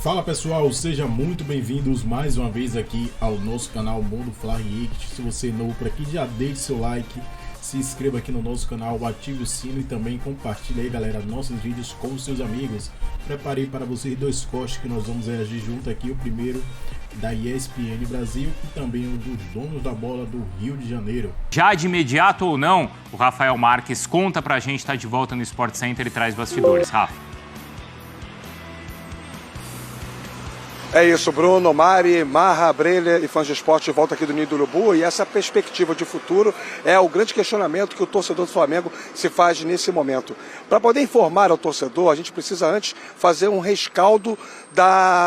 Fala pessoal, sejam muito bem-vindos mais uma vez aqui ao nosso canal Mundo Fla React. Se você é novo por aqui, já deixe seu like, se inscreva aqui no nosso canal, ative o sino e também compartilhe aí, galera, nossos vídeos com os seus amigos. Preparei para vocês dois cortes que nós vamos reagir junto aqui, o primeiro da ESPN Brasil e também o dos donos da bola do Rio de Janeiro. Já de imediato ou não, o Rafael Marques conta pra gente, tá de volta no Sport Center e traz bastidores. Rafa. É isso, Bruno, Mari, Marra, Breler e fãs de esporte volta aqui do Ninho do Urubu, e essa perspectiva de futuro é o grande questionamento que o torcedor do Flamengo se faz nesse momento. Para poder informar ao torcedor, a gente precisa antes fazer um rescaldo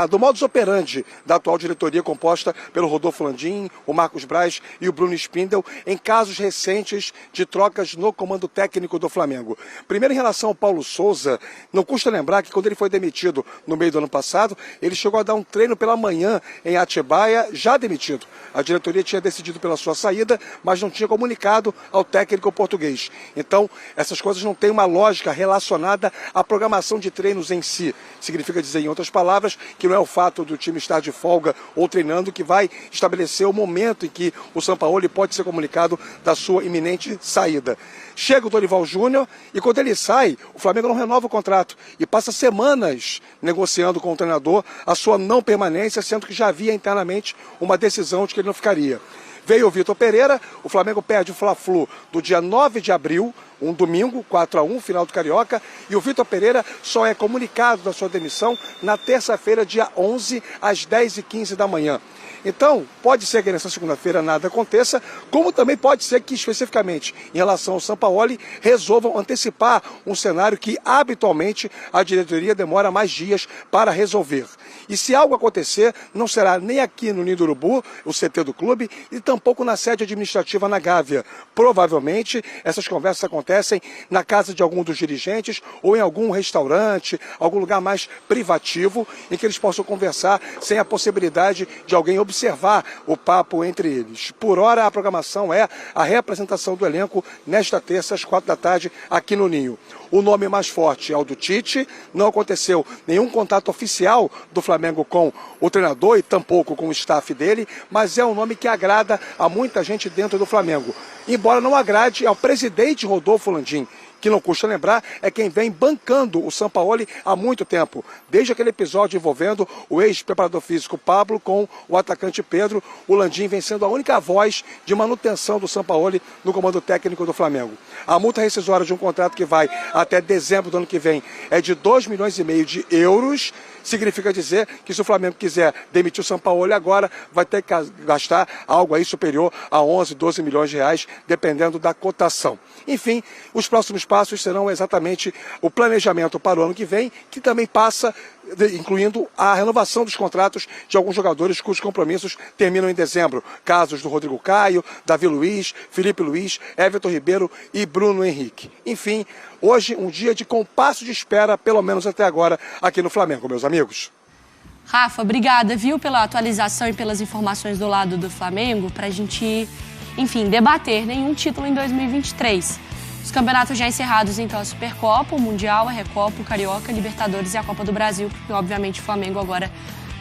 do modus operandi da atual diretoria composta pelo Rodolfo Landim, o Marcos Braz e o Bruno Spindel em casos recentes de trocas no comando técnico do Flamengo. Primeiro, em relação ao Paulo Souza, não custa lembrar que quando ele foi demitido no meio do ano passado, ele chegou a dar um treino pela manhã em Atibaia, já demitido. A diretoria tinha decidido pela sua saída, mas não tinha comunicado ao técnico português. Então, essas coisas não têm uma lógica relacionada à programação de treinos em si. Significa dizer, em outras palavras, que não é o fato do time estar de folga ou treinando que vai estabelecer o momento em que o Sampaoli pode ser comunicado da sua iminente saída. Chega o Dorival Júnior e quando ele sai, o Flamengo não renova o contrato e passa semanas negociando com o treinador a sua não permanência, sendo que já havia internamente uma decisão de que ele não ficaria. Veio o Vitor Pereira, o Flamengo perde o Fla-Flu do dia 9 de abril, um domingo, 4-1, final do Carioca, e o Vitor Pereira só é comunicado da sua demissão na terça-feira, dia 11, às 10h15 da manhã. Então, pode ser que nessa segunda-feira nada aconteça, como também pode ser que, especificamente em relação ao Sampaoli, resolvam antecipar um cenário que, habitualmente, a diretoria demora mais dias para resolver. E se algo acontecer, não será nem aqui no Ninho do Urubu, o CT do clube, e tampouco na sede administrativa na Gávea. Provavelmente, essas conversas acontecem na casa de algum dos dirigentes ou em algum restaurante, algum lugar mais privativo, em que eles possam conversar sem a possibilidade de alguém observar o papo entre eles. Por hora, a programação é a reapresentação do elenco nesta terça, às 4 da tarde, aqui no Ninho. O nome mais forte é o do Tite, não aconteceu nenhum contato oficial do Flamengo com o treinador e tampouco com o staff dele, mas é um nome que agrada a muita gente dentro do Flamengo. Embora não agrade ao presidente Rodolfo Landim, que não custa lembrar, é quem vem bancando o Sampaoli há muito tempo. Desde aquele episódio envolvendo o ex-preparador físico Pablo com o atacante Pedro, o Landim vem sendo a única voz de manutenção do Sampaoli no comando técnico do Flamengo. A multa rescisória de um contrato que vai até dezembro do ano que vem é de 2,5 milhões de euros. Significa dizer que se o Flamengo quiser demitir o Sampaoli agora, vai ter que gastar algo aí superior a 11, 12 milhões de reais, dependendo da cotação. Enfim, os próximos passos serão exatamente o planejamento para o ano que vem, que também passa, incluindo a renovação dos contratos de alguns jogadores cujos compromissos terminam em dezembro. Casos do Rodrigo Caio, Davi Luiz, Felipe Luiz, Everton Ribeiro e Bruno Henrique. Enfim, hoje um dia de compasso de espera, pelo menos até agora, aqui no Flamengo, meus amigos. Rafa, obrigada, viu, pela atualização e pelas informações do lado do Flamengo, pra gente, enfim, debater nenhum título em 2023. Os campeonatos já encerrados, então, a Supercopa, o Mundial, a Recopa, o Carioca, a Libertadores e a Copa do Brasil, porque, obviamente, o Flamengo agora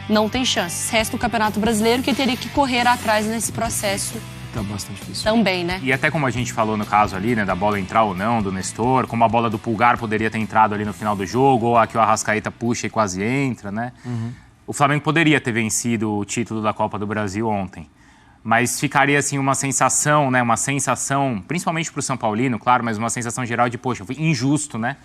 não tem chances. Resta o Campeonato Brasileiro, que teria que correr atrás nesse processo. Tá bastante difícil. Também, né? E até como a gente falou no caso ali, né, da bola entrar ou não, do Nestor, como a bola do Pulgar poderia ter entrado ali no final do jogo, ou a que o Arrascaeta puxa e quase entra, né? O Flamengo poderia ter vencido o título da Copa do Brasil ontem. Mas ficaria, assim, uma sensação, né? Uma sensação, principalmente para o São Paulino, claro, mas uma sensação geral de, poxa, foi injusto, né?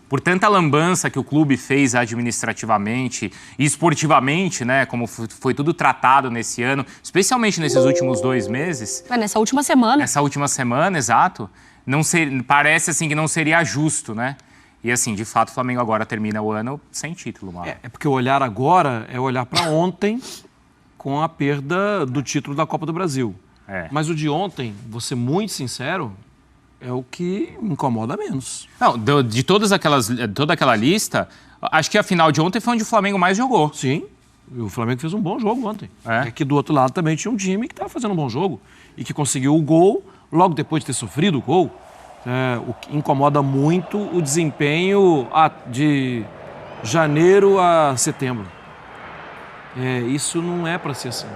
Por tanta lambança que o clube fez administrativamente e esportivamente, né? Como foi tudo tratado nesse ano, especialmente nesses últimos 2 meses. Nessa última semana. Nessa última semana, exato. Parece, assim, que não seria justo, né? E, assim, de fato, o Flamengo agora termina o ano sem título, Mauro. É porque o olhar agora é olhar para ontem com a perda do título da Copa do Brasil. Mas o de ontem, vou ser muito sincero, é o que me incomoda menos. Não, de toda aquela lista, acho que a final de ontem foi onde o Flamengo mais jogou. Sim, o Flamengo fez um bom jogo ontem. É. Aqui do outro lado também tinha um time que estava fazendo um bom jogo e que conseguiu o gol logo depois de ter sofrido o gol. O que incomoda muito o desempenho de janeiro a setembro. Isso não é para ser assim.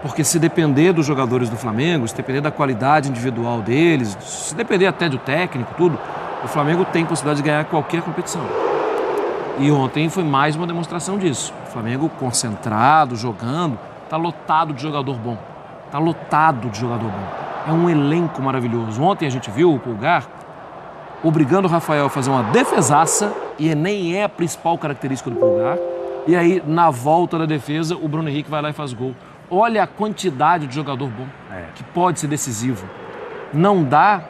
Porque se depender dos jogadores do Flamengo, se depender da qualidade individual deles, se depender até do técnico, tudo, o Flamengo tem possibilidade de ganhar qualquer competição. E ontem foi mais uma demonstração disso. O Flamengo concentrado, jogando, está lotado de jogador bom. Está lotado de jogador bom. É um elenco maravilhoso. Ontem a gente viu o Pulgar obrigando o Rafael a fazer uma defesaça, e nem é a principal característica do Pulgar. E aí, na volta da defesa, o Bruno Henrique vai lá e faz gol. Olha a quantidade de jogador bom que pode ser decisivo. Não dá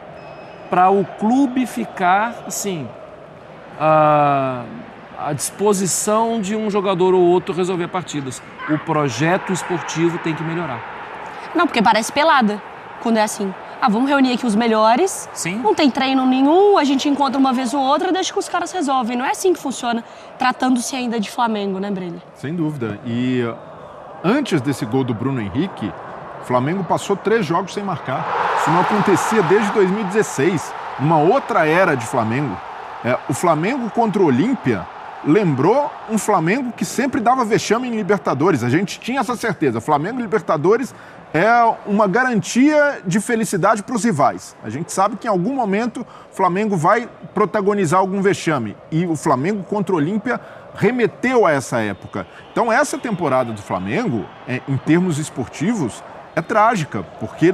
para o clube ficar assim, à disposição de um jogador ou outro resolver partidas. O projeto esportivo tem que melhorar. Não, porque parece pelada quando é assim. Vamos reunir aqui os melhores. Sim. Não tem treino nenhum, a gente encontra uma vez ou outra e deixa que os caras resolvem. Não é assim que funciona, tratando-se ainda de Flamengo, né, Breno? Sem dúvida. E antes desse gol do Bruno Henrique, o Flamengo passou 3 jogos sem marcar. Isso não acontecia desde 2016, numa outra era de Flamengo. O Flamengo contra o Olímpia lembrou um Flamengo que sempre dava vexame em Libertadores. A gente tinha essa certeza. Flamengo e Libertadores é uma garantia de felicidade para os rivais. A gente sabe que em algum momento o Flamengo vai protagonizar algum vexame. E o Flamengo contra o Olímpia remeteu a essa época. Então essa temporada do Flamengo, em termos esportivos, é trágica, porque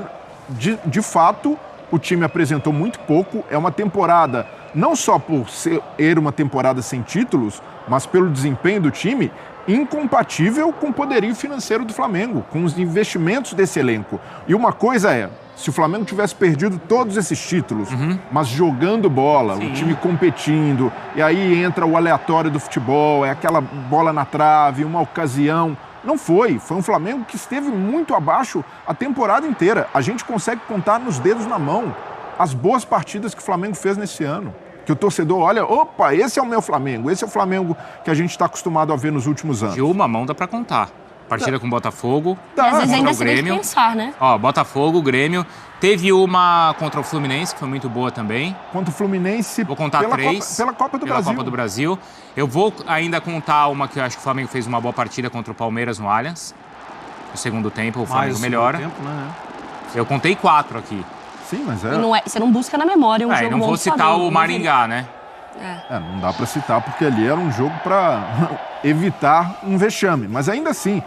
de fato o time apresentou muito pouco. É uma temporada, não só por ser uma temporada sem títulos, mas pelo desempenho do time, incompatível com o poderio financeiro do Flamengo, com os investimentos desse elenco. E uma coisa é, se o Flamengo tivesse perdido todos esses títulos, mas jogando bola, o time competindo, e aí entra o aleatório do futebol, é aquela bola na trave, uma ocasião. Não foi. Foi um Flamengo que esteve muito abaixo a temporada inteira. A gente consegue contar nos dedos na mão as boas partidas que o Flamengo fez nesse ano. Que o torcedor olha, opa, esse é o meu Flamengo, esse é o Flamengo que a gente está acostumado a ver nos últimos anos. De uma mão dá pra contar. Partida com o Botafogo, E às vezes contra ainda o você tem que Grêmio. pensar, né? Botafogo, Grêmio. Teve uma contra o Fluminense, que foi muito boa também. Contra o Fluminense, Vou contar pela 3. pela Copa do Brasil. Copa do Brasil. Eu vou ainda contar uma que eu acho que o Flamengo fez uma boa partida contra o Palmeiras no Allianz. No segundo tempo, o Flamengo melhora. Tempo, né? Eu contei 4 aqui. Sim, mas E você não busca na memória um jogo E não bom vou do citar Flamengo, o Maringá, né? não dá para citar, porque ali era um jogo para evitar um vexame. Mas ainda assim,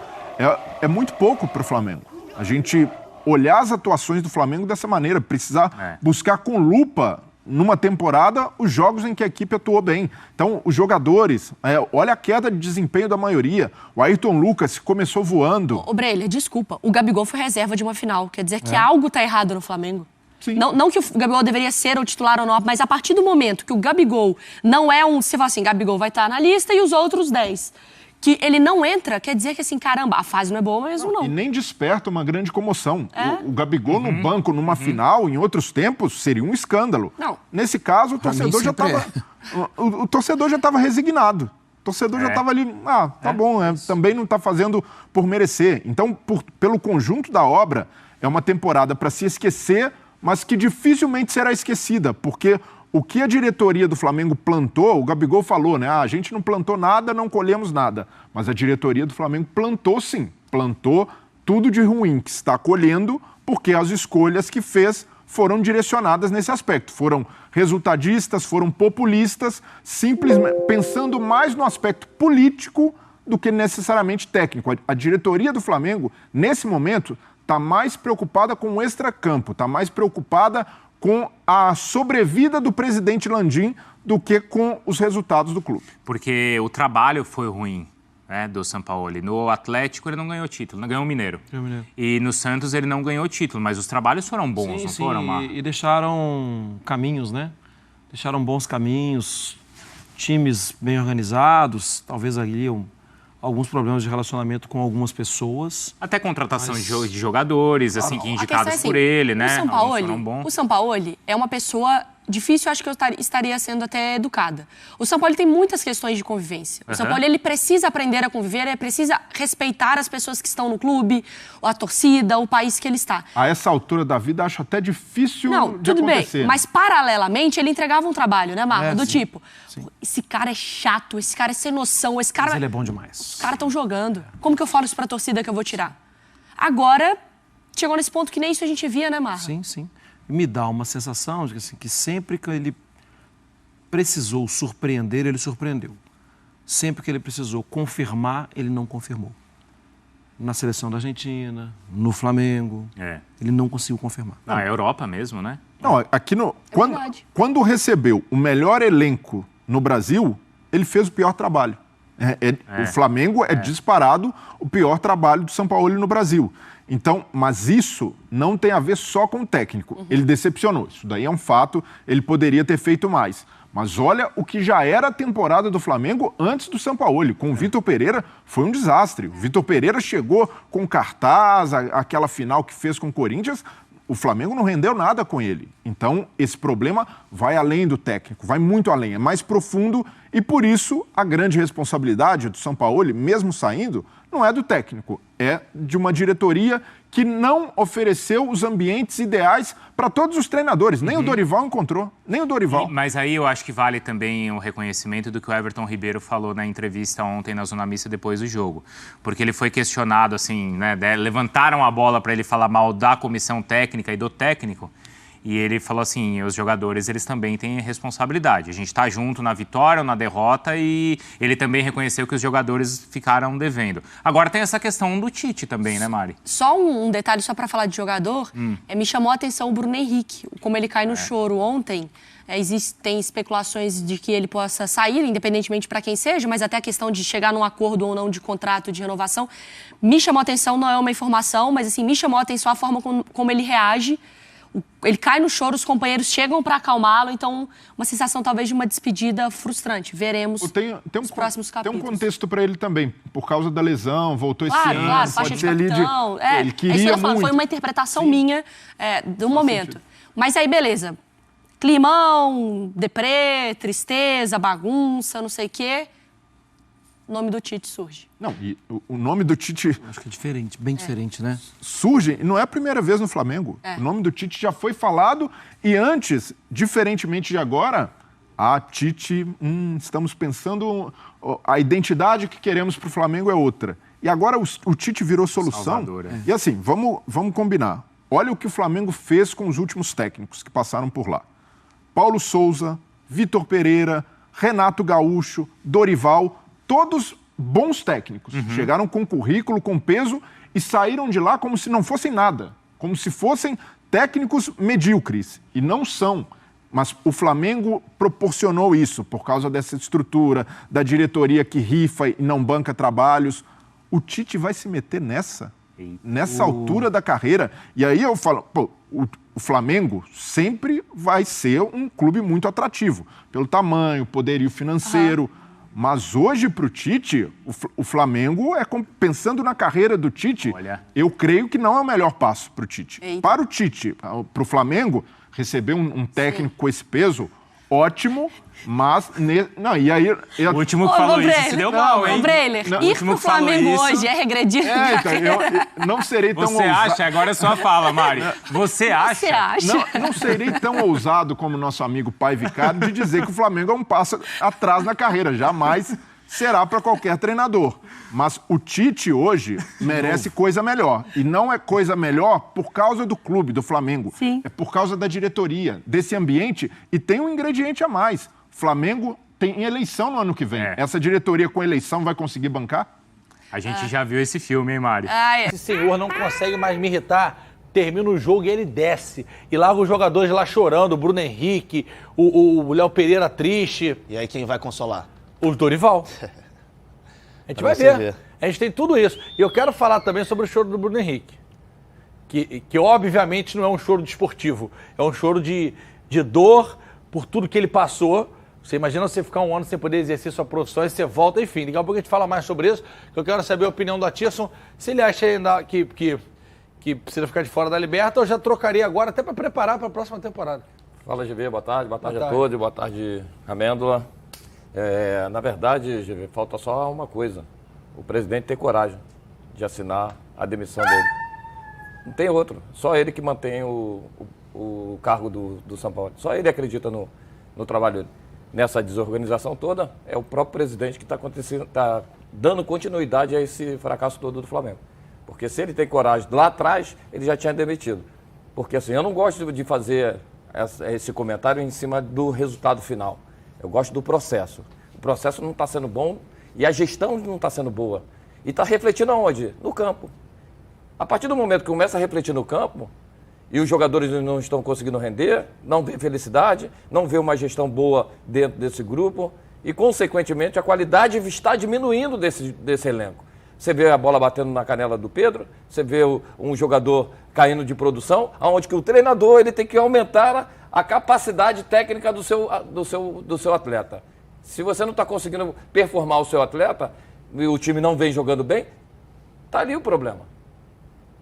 é muito pouco para o Flamengo. A gente olhar as atuações do Flamengo dessa maneira, precisar buscar com lupa, numa temporada, os jogos em que a equipe atuou bem. Então, os jogadores, olha a queda de desempenho da maioria. O Ayrton Lucas começou voando. Ô, Breilha, desculpa, o Gabigol foi reserva de uma final. Quer dizer que algo tá errado no Flamengo. Sim. Não que o Gabigol deveria ser o titular ou não, mas a partir do momento que o Gabigol não é você fala assim, Gabigol vai estar na lista e os outros 10. Que ele não entra, quer dizer que assim, caramba, a fase não é boa mesmo, não. E nem desperta uma grande comoção. O Gabigol no banco, numa final, em outros tempos, seria um escândalo. Não. Nesse caso, o torcedor já estava... O torcedor já estava resignado. O torcedor já estava ali, tá bom, também não está fazendo por merecer. Então, pelo conjunto da obra, é uma temporada para se esquecer, mas que dificilmente será esquecida, porque o que a diretoria do Flamengo plantou, o Gabigol falou, né? A gente não plantou nada, não colhemos nada. Mas a diretoria do Flamengo plantou sim, plantou tudo de ruim que está colhendo, porque as escolhas que fez foram direcionadas nesse aspecto. Foram resultadistas, foram populistas, simplesmente pensando mais no aspecto político do que necessariamente técnico. A diretoria do Flamengo, nesse momento, está mais preocupada com o extracampo, está mais preocupada com a sobrevida do presidente Landim do que com os resultados do clube. Porque o trabalho foi ruim, né, do Sampaoli. No Atlético ele não ganhou título, não ganhou o Mineiro. E no Santos ele não ganhou título, mas os trabalhos foram bons, não foram, Mar? E deixaram caminhos, né? Deixaram bons caminhos, times bem organizados, talvez ali alguns problemas de relacionamento com algumas pessoas. Até contratação de jogadores, assim, que indicados por ele, né? O Sampaoli é uma pessoa difícil, eu acho que eu estaria sendo até educada. O São Paulo tem muitas questões de convivência. O São Paulo, ele precisa aprender a conviver, ele precisa respeitar as pessoas que estão no clube, a torcida, o país que ele está. A essa altura da vida, acho até difícil de tudo acontecer. Bem, mas paralelamente ele entregava um trabalho, né, Marra? Do sim, tipo, sim. Esse cara é chato, esse cara é sem noção, esse cara... Mas ele é bom demais. Os caras estão jogando. Como que eu falo isso pra torcida que eu vou tirar? Agora, chegou nesse ponto que nem isso a gente via, né, Marra? Sim, sim. Me dá uma sensação de que sempre que ele precisou surpreender, ele surpreendeu. Sempre que ele precisou confirmar, ele não confirmou. Na seleção da Argentina, no Flamengo, ele não conseguiu confirmar. Na Europa mesmo, né? Não, aqui no... Quando recebeu o melhor elenco no Brasil, ele fez o pior trabalho. O Flamengo é disparado o pior trabalho do São Paulo no Brasil. Então, mas isso não tem a ver só com o técnico. Ele decepcionou. Isso daí é um fato, ele poderia ter feito mais. Mas olha o que já era a temporada do Flamengo antes do São Paulo. Com o Vitor Pereira foi um desastre. O Vitor Pereira chegou com cartaz, aquela final que fez com o Corinthians. O Flamengo não rendeu nada com ele. Então, esse problema vai além do técnico, vai muito além, é mais profundo e, por isso, a grande responsabilidade do São Paulo, mesmo saindo, não é do técnico, é de uma diretoria que não ofereceu os ambientes ideais para todos os treinadores. Nem o Dorival encontrou, nem o Dorival. Mas aí eu acho que vale também o reconhecimento do que o Everton Ribeiro falou na entrevista ontem na Zona Mista depois do jogo. Porque ele foi questionado, assim, né, levantaram a bola para ele falar mal da comissão técnica e do técnico. E ele falou assim, os jogadores, eles também têm responsabilidade. A gente está junto na vitória ou na derrota e ele também reconheceu que os jogadores ficaram devendo. Agora tem essa questão do Tite também, né, Mari? Só um detalhe, só para falar de jogador, me chamou a atenção o Bruno Henrique, como ele cai no choro ontem. Existem especulações de que ele possa sair, independentemente para quem seja, mas até a questão de chegar num acordo ou não de contrato de renovação. Me chamou a atenção, não é uma informação, mas assim, me chamou a atenção a forma como ele reage. Ele cai no choro, os companheiros chegam para acalmá-lo, então uma sensação talvez de uma despedida frustrante. Veremos nos próximos capítulos. Tem um contexto para ele também, por causa da lesão, voltou esse ano. Claro, faixa de capitão. Ele queria muito. Foi uma interpretação minha do momento. Mas aí, beleza. Climão, deprê, tristeza, bagunça, não sei o quê. O nome do Tite surge. Não, e o nome do Tite... Acho que é diferente, bem diferente, né? Surge, não é a primeira vez no Flamengo. O nome do Tite já foi falado e antes, diferentemente de agora, Tite, estamos pensando, a identidade que queremos para o Flamengo é outra. E agora o Tite virou solução. Salvador, E assim, vamos combinar. Olha o que o Flamengo fez com os últimos técnicos que passaram por lá. Paulo Souza, Vitor Pereira, Renato Gaúcho, Dorival... Todos bons técnicos. Chegaram com currículo, com peso e saíram de lá como se não fossem nada. Como se fossem técnicos medíocres. E não são. Mas o Flamengo proporcionou isso por causa dessa estrutura, da diretoria que rifa e não banca trabalhos. O Tite vai se meter nessa altura da carreira. E aí eu falo, o Flamengo sempre vai ser um clube muito atrativo. Pelo tamanho, poderio financeiro... Mas hoje, para o Tite, o Flamengo, pensando na carreira do Tite, eu creio que não é o melhor passo para o Tite. Para o Tite, para o Flamengo, receber um técnico com esse peso, ótimo, mas... Não, e aí... O último que falou isso se deu mal, hein? Breler, ir pro Flamengo hoje é regredir na carreira. Eu não serei tão ousado... Você acha? Agora é só fala, Mari. Você acha? Não serei tão ousado como nosso amigo Pai Vicário de dizer que o Flamengo é um passo atrás na carreira. Jamais será para qualquer treinador. Mas o Tite hoje merece coisa melhor. E não é coisa melhor por causa do clube, do Flamengo. Sim. É por causa da diretoria, desse ambiente. E tem um ingrediente a mais. Flamengo tem eleição no ano que vem. Essa diretoria com eleição vai conseguir bancar? A gente já viu esse filme, hein, Mari? Esse senhor não consegue mais me irritar. Termina o jogo e ele desce. E larga os jogadores lá chorando. O Bruno Henrique, o Léo Pereira triste. E aí quem vai consolar? O Dorival. A gente vai ver. A gente tem tudo isso. E eu quero falar também sobre o choro do Bruno Henrique. Que obviamente não é um choro desportivo. É um choro de dor por tudo que ele passou. Você imagina você ficar um ano sem poder exercer sua profissão e você volta, enfim. Daqui a pouco a gente fala mais sobre isso. Eu quero saber a opinião do Atirson. Se ele acha ainda que precisa ficar de fora da Liberta, eu já trocaria agora até para preparar para a próxima temporada. Fala, GV, boa tarde a todos, boa tarde, Amêndola. Na verdade, GV, falta só uma coisa, o presidente ter coragem de assinar a demissão dele. Não tem outro, só ele que mantém o cargo do São Paulo, só ele acredita no trabalho dele. Nessa desorganização toda, é o próprio presidente que está dando continuidade a esse fracasso todo do Flamengo. Porque se ele tem coragem lá atrás, ele já tinha demitido. Porque assim, eu não gosto de fazer esse comentário em cima do resultado final. Eu gosto do processo. O processo não está sendo bom e a gestão não está sendo boa. E está refletindo aonde? No campo. A partir do momento que começa a refletir no campo e os jogadores não estão conseguindo render, não vê felicidade, não vê uma gestão boa dentro desse grupo e, consequentemente, a qualidade está diminuindo desse elenco. Você vê a bola batendo na canela do Pedro, você vê um jogador caindo de produção, onde que o treinador ele tem que aumentar a capacidade técnica do seu atleta. Se você não está conseguindo performar o seu atleta e o time não vem jogando bem, está ali o problema.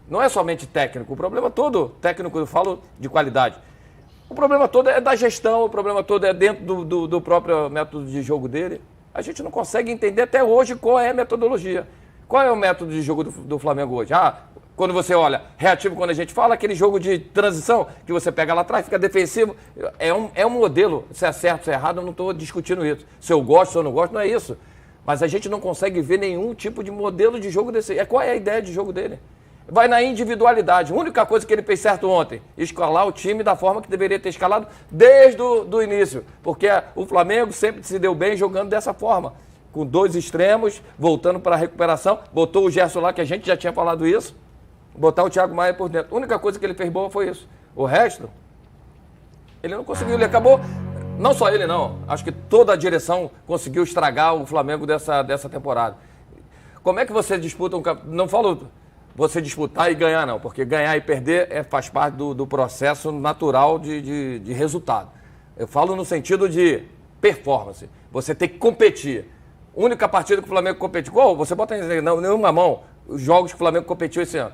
Não é somente técnico, o problema todo, técnico eu falo de qualidade. O problema todo é da gestão, o problema todo é dentro do próprio método de jogo dele. A gente não consegue entender até hoje qual é a metodologia. Qual é o método de jogo do Flamengo hoje? Quando você olha, reativo quando a gente fala, aquele jogo de transição que você pega lá atrás, fica defensivo. É um modelo, se é certo, se é errado, eu não estou discutindo isso. Se eu gosto, se eu não gosto, não é isso. Mas a gente não consegue ver nenhum tipo de modelo de jogo desse. Qual é a ideia de jogo dele? Vai na individualidade. A única coisa que ele fez certo ontem, escalar o time da forma que deveria ter escalado desde o início. Porque o Flamengo sempre se deu bem jogando dessa forma. Com 2 extremos, voltando para a recuperação. Botou o Gerson lá, que a gente já tinha falado isso. Botar o Thiago Maia por dentro. A única coisa que ele fez boa foi isso. O resto, ele não conseguiu. Ele acabou... Não só ele, não. Acho que toda a direção conseguiu estragar o Flamengo dessa temporada. Como é que você disputa um campeonato? Não falo você disputar e ganhar, não. Porque ganhar e perder faz parte do processo natural de resultado. Eu falo no sentido de performance. Você tem que competir. A única partida que o Flamengo competiu. Você bota em nenhuma mão os jogos que o Flamengo competiu esse ano.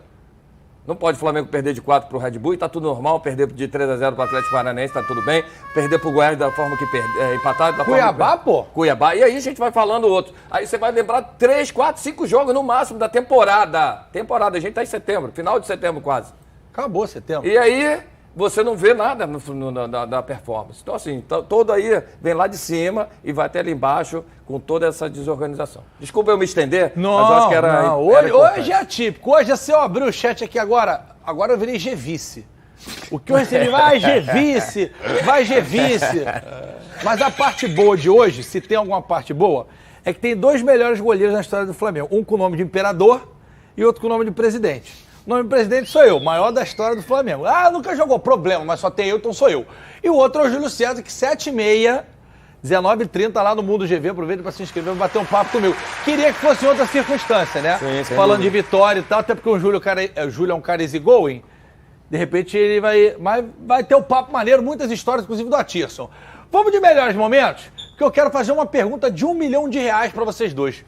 Não pode o Flamengo perder de 4 para o Red Bull e tá tudo normal. Perder de 3-0 para o Atlético Paranaense, tá tudo bem. Perder para o Goiás da forma que empatar. Cuiabá, pô? Cuiabá. E aí a gente vai falando outro. Aí você vai lembrar 3, 4, 5 jogos no máximo da temporada. A gente tá em setembro, final de setembro quase. Acabou setembro. E aí você não vê nada da performance. Então, assim, todo aí vem lá de cima e vai até ali embaixo com toda essa desorganização. Desculpa eu me estender, mas eu acho que era hoje é atípico. Hoje, se eu abrir o chat aqui agora eu virei G-vice. O que eu recebi, vai G-vice. Mas a parte boa de hoje, se tem alguma parte boa, é que tem 2 melhores goleiros na história do Flamengo. Um com o nome de imperador e outro com o nome de presidente. O nome do presidente sou eu, maior da história do Flamengo. Nunca jogou, problema, mas só tem eu, então sou eu. E o outro é o Júlio César, que 7h30, 19h30, lá no Mundo GV, aproveita para se inscrever e bater um papo comigo. Queria que fosse em outra circunstância, né? Sim, falando de vitória e tal, até porque o Júlio é um cara easygoing. De repente ele vai ter um papo maneiro, muitas histórias, inclusive do Atirson. Vamos de melhores momentos? Porque eu quero fazer uma pergunta de R$1 milhão para vocês dois.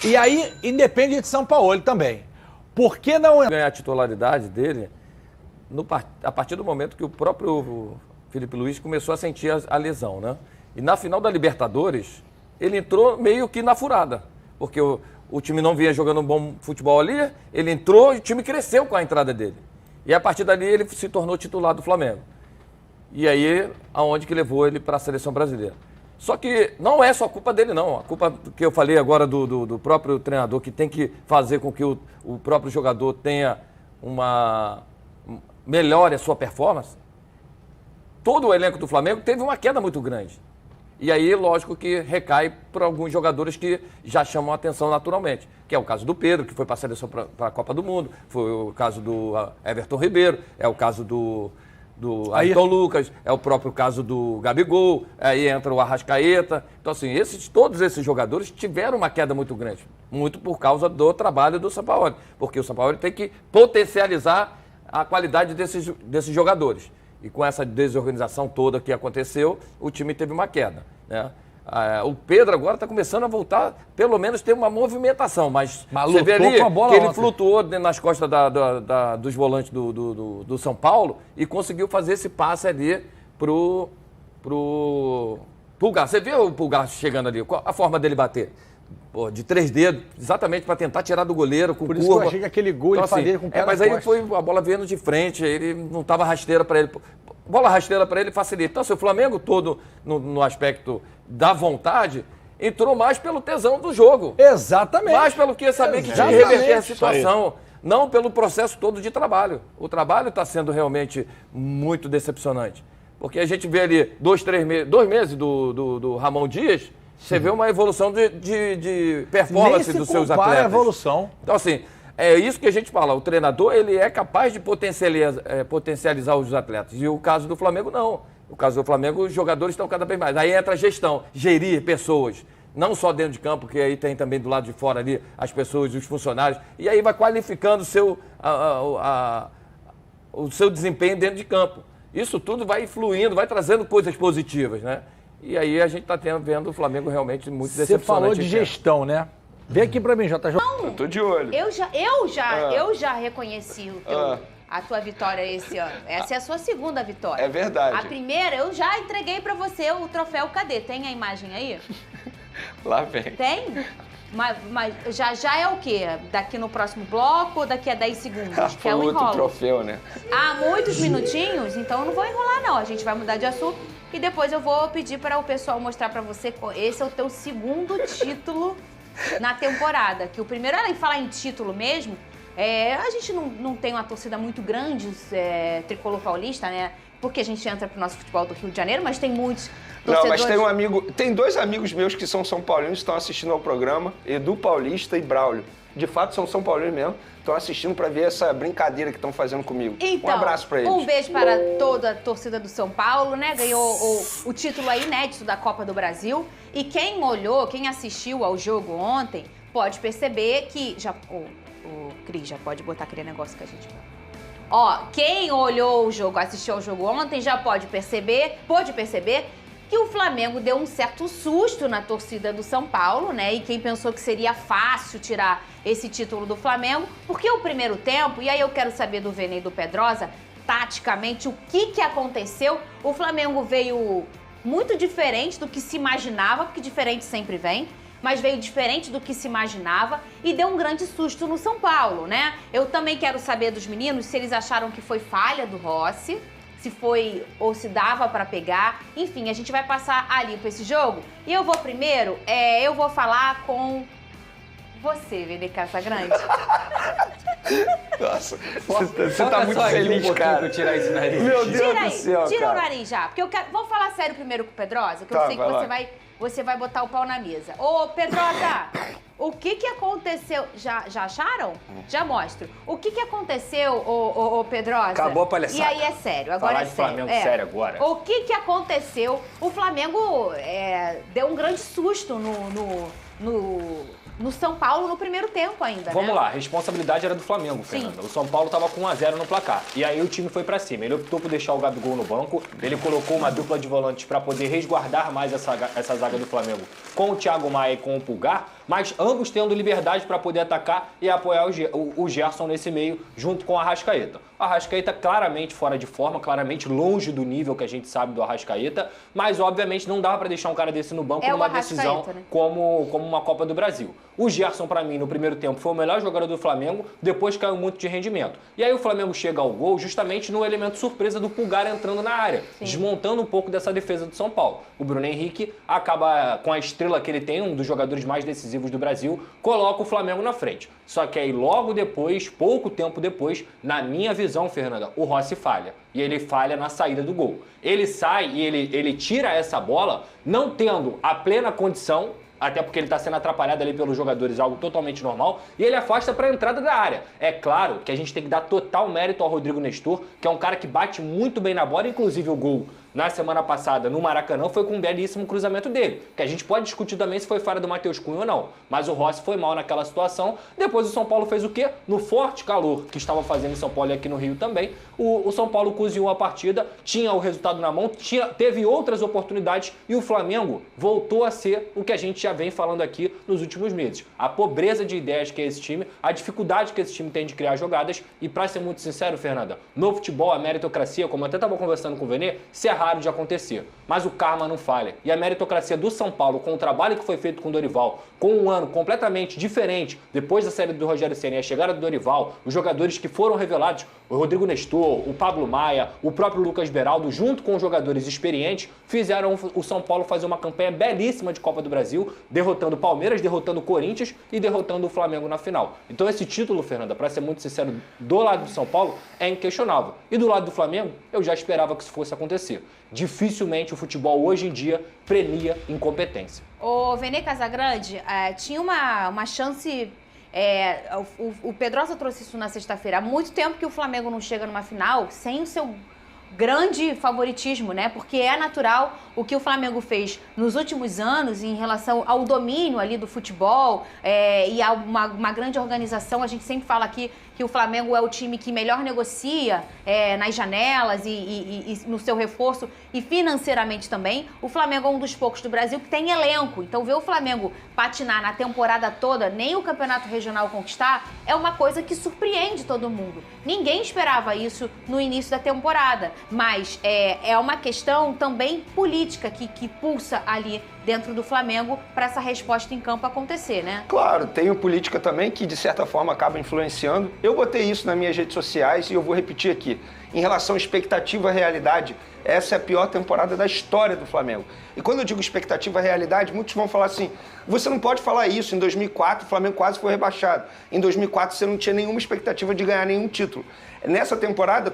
E aí, independe de São Paulo também. Por que não ganhar a titularidade dele a partir do momento que o próprio Felipe Luiz começou a sentir a lesão, né? E na final da Libertadores, ele entrou meio que na furada, porque o time não vinha jogando um bom futebol ali, ele entrou e o time cresceu com a entrada dele. E a partir dali ele se tornou titular do Flamengo. E aí, aonde que levou ele para a seleção brasileira. Só que não é só culpa dele, não. A culpa que eu falei agora do próprio treinador, que tem que fazer com que o próprio jogador tenha melhore a sua performance. Todo o elenco do Flamengo teve uma queda muito grande. E aí, lógico que recai para alguns jogadores que já chamam a atenção naturalmente. Que é o caso do Pedro, que foi para a seleção para a Copa do Mundo. Foi o caso do Everton Ribeiro. É o caso do Ayrton Lucas, é o próprio caso do Gabigol, aí entra o Arrascaeta. Então, assim, todos esses jogadores tiveram uma queda muito grande, muito por causa do trabalho do Sampaoli, porque o Sampaoli tem que potencializar a qualidade desses jogadores. E com essa desorganização toda que aconteceu, o time teve uma queda, né? O Pedro agora está começando a voltar, pelo menos ter uma movimentação, mas você vê ali que ele flutuou nas costas dos volantes do São Paulo e conseguiu fazer esse passe ali pro Pulgar. Você viu o Pulgar chegando ali? Qual a forma dele bater? Pô, de 3 dedos, exatamente para tentar tirar do goleiro com Por curva. isso que eu achei que aquele gol ele fazia com o pé mas aí foi a bola vindo de frente, ele não estava rasteira para ele. Bola rasteira para ele facilita. Então, se o Flamengo todo, no aspecto da vontade, entrou mais pelo tesão do jogo. Exatamente. Mais pelo que saber que tinha que reverter a situação. Não pelo processo todo de trabalho. O trabalho está sendo realmente muito decepcionante. Porque a gente vê ali 2 meses do Ramon Dias, você vê uma evolução de performance dos seus atletas. A evolução. Então, assim, é isso que a gente fala. O treinador, ele é capaz de potencializar os atletas. E o caso do Flamengo, não. No caso do Flamengo, os jogadores estão cada vez mais. Aí entra a gestão, gerir pessoas. Não só dentro de campo, que aí tem também do lado de fora ali as pessoas, os funcionários. E aí vai qualificando o seu desempenho dentro de campo. Isso tudo vai fluindo, vai trazendo coisas positivas, né? E aí a gente está vendo o Flamengo realmente muito decepcionante. Você falou de gestão, né? Vem aqui pra mim, JJ. Eu tô de olho. Eu já reconheci a tua vitória esse ano. Essa é a sua segunda vitória. É verdade. A primeira, eu já entreguei pra você o troféu. Cadê? Tem a imagem aí? Lá vem. Tem? Mas já é o quê? Daqui no próximo bloco ou daqui a 10 segundos? Que é o outro troféu, né? Ah, muitos minutinhos? Então eu não vou enrolar, não. A gente vai mudar de assunto e depois eu vou pedir para o pessoal mostrar para você. Esse é o teu segundo título na temporada. Que o primeiro, além de falar em título mesmo, a gente não tem uma torcida muito grande, tricolor paulista, né? Porque a gente entra pro nosso futebol do Rio de Janeiro, mas tem muitos torcedores... Não, mas tem 2 amigos meus que são São Paulinos, estão assistindo ao programa, Edu Paulista e Braulio. De fato, são São Paulinos mesmo, estão assistindo para ver essa brincadeira que estão fazendo comigo. Então, um abraço para eles. Um beijo para toda a torcida do São Paulo, né? Ganhou o título aí inédito da Copa do Brasil. E quem assistiu ao jogo ontem, pode perceber que... O Cris já pode botar aquele negócio que a gente... quem olhou o jogo, assistiu ao jogo ontem, já pôde perceber que o Flamengo deu um certo susto na torcida do São Paulo, né? E quem pensou que seria fácil tirar esse título do Flamengo, porque o primeiro tempo, e aí eu quero saber do Vene e do Pedrosa, taticamente, o que aconteceu? O Flamengo veio muito diferente do que se imaginava, porque diferente sempre vem, mas veio diferente do que se imaginava e deu um grande susto no São Paulo, né? Eu também quero saber dos meninos se eles acharam que foi falha do Rossi, se foi ou se dava pra pegar. Enfim, a gente vai passar ali pra esse jogo. E eu vou primeiro, eu vou falar com você, Vene Casagrande. Nossa, você tá muito feliz, cara. Tirar esse nariz. Meu Deus do céu, tira cara. o nariz já, porque vamos falar sério primeiro com o Pedrosa, que eu sei que você vai botar o pau na mesa. Ô, Pedrosa, o que aconteceu? Já acharam? Já mostro. O que aconteceu, ô Pedrosa? Acabou a palhaçada. E aí é sério, agora falar de Flamengo sério agora. O que aconteceu? O Flamengo deu um grande susto no São Paulo no primeiro tempo ainda, Vamos lá, a responsabilidade era do Flamengo, Fernanda. O São Paulo estava com 1-0 no placar. E aí o time foi pra cima. Ele optou por deixar o Gabigol no banco. Ele colocou uma dupla de volantes para poder resguardar mais essa zaga do Flamengo com o Thiago Maia e com o Pulgar, mas ambos tendo liberdade para poder atacar e apoiar o Gerson nesse meio, junto com o Arrascaeta. O Arrascaeta claramente fora de forma, claramente longe do nível que a gente sabe do Arrascaeta, mas obviamente não dava para deixar um cara desse no banco numa decisão, né? como uma Copa do Brasil. O Gerson, para mim, no primeiro tempo foi o melhor jogador do Flamengo, depois caiu muito de rendimento. E aí o Flamengo chega ao gol justamente no elemento surpresa do Pulgar entrando na área, desmontando um pouco dessa defesa do São Paulo. O Bruno Henrique acaba, com a estrela que ele tem, um dos jogadores mais decisivos do Brasil, coloca o Flamengo na frente. Só que aí logo depois, pouco tempo depois, na minha visão, Fernanda, o Rossi falha. E ele falha na saída do gol. Ele sai e ele tira essa bola, não tendo a plena condição, até porque ele está sendo atrapalhado ali pelos jogadores, algo totalmente normal, e ele afasta para a entrada da área. É claro que a gente tem que dar total mérito ao Rodrigo Nestor, que é um cara que bate muito bem na bola, inclusive o gol na semana passada no Maracanã foi com um belíssimo cruzamento dele, que a gente pode discutir também se foi falha do Matheus Cunha ou não, mas o Rossi foi mal naquela situação. Depois o São Paulo fez o quê? No forte calor que estava fazendo em São Paulo e aqui no Rio também, o São Paulo cozinhou a partida, tinha o resultado na mão, teve outras oportunidades e o Flamengo voltou a ser o que a gente já vem falando aqui nos últimos meses. A pobreza de ideias que é esse time, a dificuldade que esse time tem de criar jogadas e, para ser muito sincero, Fernanda, no futebol, a meritocracia, como eu até estava conversando com o Vene, se errar raro de acontecer. Mas o karma não falha. E a meritocracia do São Paulo, com o trabalho que foi feito com o Dorival, com um ano completamente diferente, depois da saída do Rogério Ceni e a chegada do Dorival, os jogadores que foram revelados, o Rodrigo Nestor, o Pablo Maia, o próprio Lucas Beraldo, junto com os jogadores experientes, fizeram o São Paulo fazer uma campanha belíssima de Copa do Brasil, derrotando o Palmeiras, derrotando o Corinthians e derrotando o Flamengo na final. Então esse título, Fernanda, para ser muito sincero, do lado do São Paulo, é inquestionável. E do lado do Flamengo, eu já esperava que isso fosse acontecer. Dificilmente o futebol hoje em dia premia incompetência. O Vene Casagrande tinha uma chance... o Pedrosa trouxe isso na sexta-feira. Há muito tempo que o Flamengo não chega numa final sem o seu grande favoritismo, né? Porque é natural o que o Flamengo fez nos últimos anos em relação ao domínio ali do futebol e a uma grande organização. A gente sempre fala aqui que o Flamengo é o time que melhor negocia nas janelas e no seu reforço e financeiramente também. O Flamengo é um dos poucos do Brasil que tem elenco. Então ver o Flamengo patinar na temporada toda, nem o Campeonato Regional conquistar, é uma coisa que surpreende todo mundo. Ninguém esperava isso no início da temporada, mas é uma questão também política que pulsa ali dentro do Flamengo para essa resposta em campo acontecer, né? Claro, tem política também que de certa forma acaba influenciando. Eu botei isso nas minhas redes sociais e eu vou repetir aqui. Em relação à expectativa e realidade, essa é a pior temporada da história do Flamengo. E quando eu digo expectativa e realidade, muitos vão falar assim, você não pode falar isso, em 2004 o Flamengo quase foi rebaixado. Em 2004 você não tinha nenhuma expectativa de ganhar nenhum título. Nessa temporada,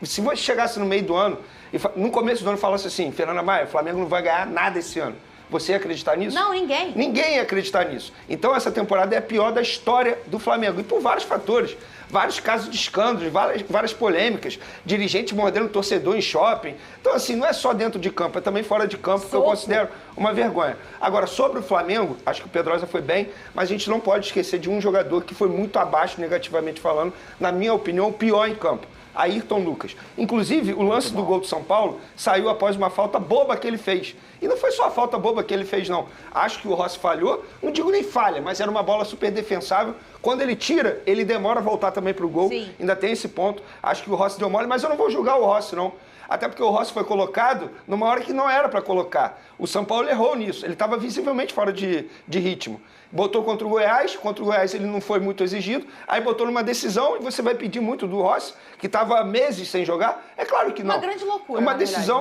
se você chegasse no meio do ano, e no começo do ano falasse assim, Fernanda Maia, o Flamengo não vai ganhar nada esse ano. Você ia acreditar nisso? Não, ninguém. Ninguém ia acreditar nisso. Então essa temporada é a pior da história do Flamengo. E por vários fatores. Vários casos de escândalos, várias polêmicas. Dirigente mordendo torcedor em shopping. Então assim, não é só dentro de campo, é também fora de campo, que eu considero uma vergonha. Agora, sobre o Flamengo, acho que o Pedrosa foi bem, mas a gente não pode esquecer de um jogador que foi muito abaixo, negativamente falando, na minha opinião, o pior em campo. Ayrton Lucas. Inclusive, o lance do gol do São Paulo saiu após uma falta boba que ele fez. E não foi só a falta boba que ele fez, não. Acho que o Rossi falhou, não digo nem falha, mas era uma bola super defensável. Quando ele tira, ele demora a voltar também pro gol. Sim. Ainda tem esse ponto. Acho que o Rossi deu mole, mas eu não vou julgar o Rossi, não. Até porque o Rossi foi colocado numa hora que não era para colocar. O São Paulo errou nisso. Ele estava visivelmente fora de ritmo. Botou contra o Goiás ele não foi muito exigido, aí botou numa decisão e você vai pedir muito do Rossi, que estava meses sem jogar? É claro que não. Uma grande loucura,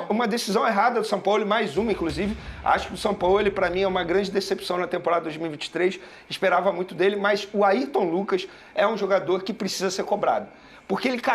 Uma decisão errada do São Paulo, mais uma, inclusive. Acho que o São Paulo, para mim, é uma grande decepção na temporada 2023. Esperava muito dele, mas o Ayrton Lucas é um jogador que precisa ser cobrado. Porque ele caiu